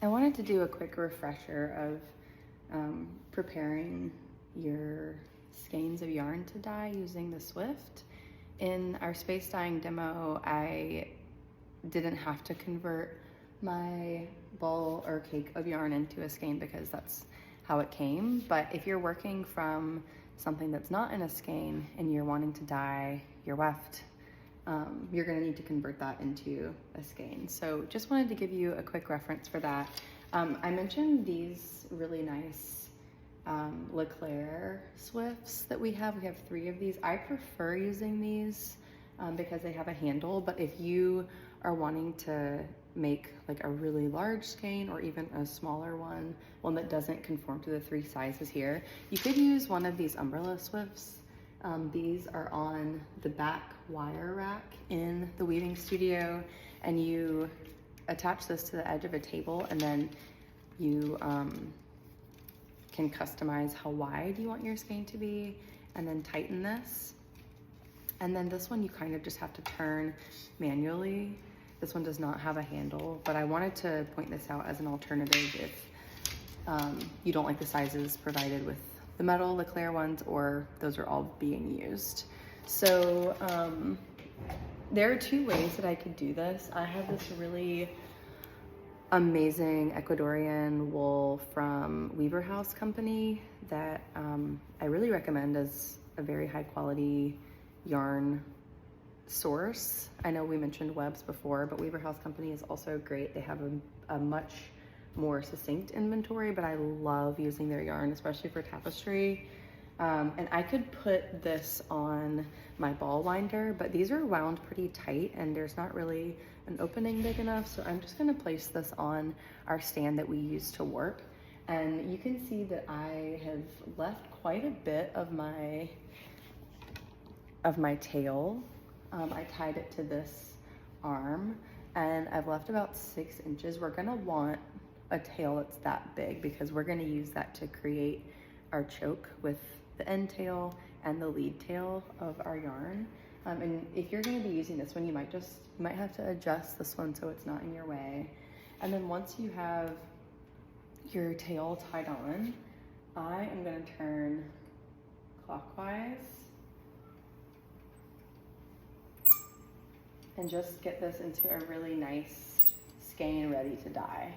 I wanted to do a quick refresher of preparing your skeins of yarn to dye using the Swift. In our space dyeing demo, I didn't have to convert my ball or cake of yarn into a skein because that's how it came. But if you're working from something that's not in a skein and you're wanting to dye your weft, you're gonna need to convert that into a skein. So just wanted to give you a quick reference for that. I mentioned these really nice Leclerc Swifts that we have. We have 3 of these. I prefer using these because they have a handle, but if you are wanting to make like a really large skein or even a smaller one that doesn't conform to the 3 sizes here, you could use one of these umbrella Swifts. These are on the back wire rack in the weaving studio, and you attach this to the edge of a table, and then you can customize how wide you want your skein to be, and then tighten this. And then this one you kind of just have to turn manually. This one does not have a handle, but I wanted to point this out as an alternative if you don't like the sizes provided with the metal Leclerc ones, or those are all being used. So there are 2 ways that I could do this. I have this really amazing Ecuadorian wool from Weaver House Company that I really recommend as a very high quality yarn source. I know we mentioned Webs before, but Weaver House Company is also great. They have a much more succinct inventory, but I love using their yarn, especially for tapestry. And I could put this on my ball winder, but these are wound pretty tight and there's not really an opening big enough. So I'm just gonna place this on our stand that we use to work. And you can see that I have left quite a bit of my tail. I tied it to this arm and I've left about 6 inches. We're gonna want a tail that's that big because we're gonna use that to create our choke with the end tail and the lead tail of our yarn. And if you're gonna be using this one, you might have to adjust this one so it's not in your way. And then once you have your tail tied on, I am gonna turn clockwise and just get this into a really nice skein ready to dye.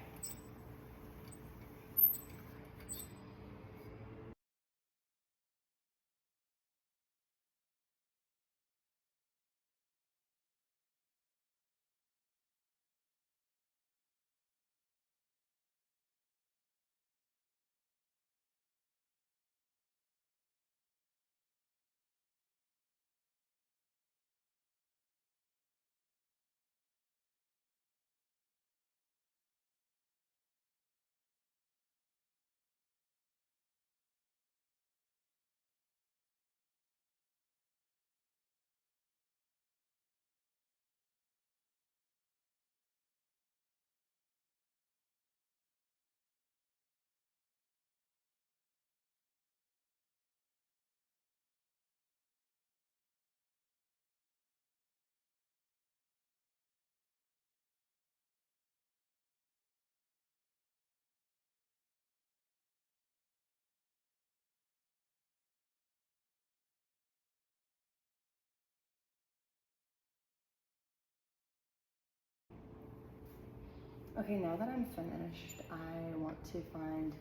Okay, now that I'm finished, I want to find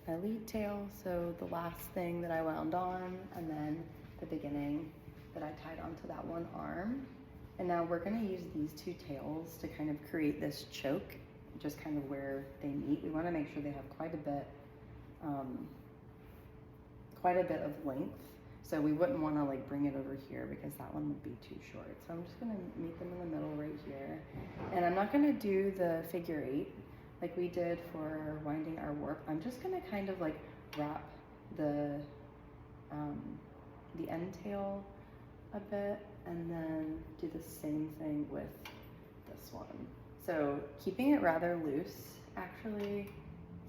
my lead tail, so the last thing that I wound on, and then the beginning that I tied onto that one arm. And now we're gonna use these 2 tails to kind of create this choke, just kind of where they meet. We wanna make sure they have quite a bit of length. So we wouldn't wanna like bring it over here because that one would be too short. So I'm just gonna meet them in the middle right here. And I'm not gonna do the figure 8 like we did for winding our warp. I'm just gonna kind of like wrap the end tail a bit and then do the same thing with this one. So keeping it rather loose, actually,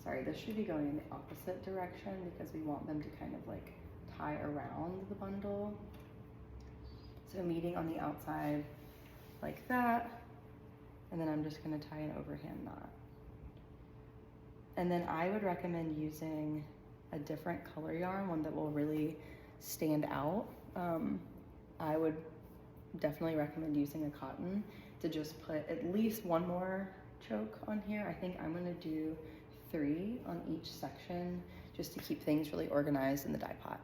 sorry, this should be going in the opposite direction because we want them to kind of like tie around the bundle. So meeting on the outside like that, and then I'm just gonna tie an overhand knot. And then I would recommend using a different color yarn, one that will really stand out. I would definitely recommend using a cotton to just put at least one more choke on here. I think I'm gonna do 3 on each section just to keep things really organized in the dye pot.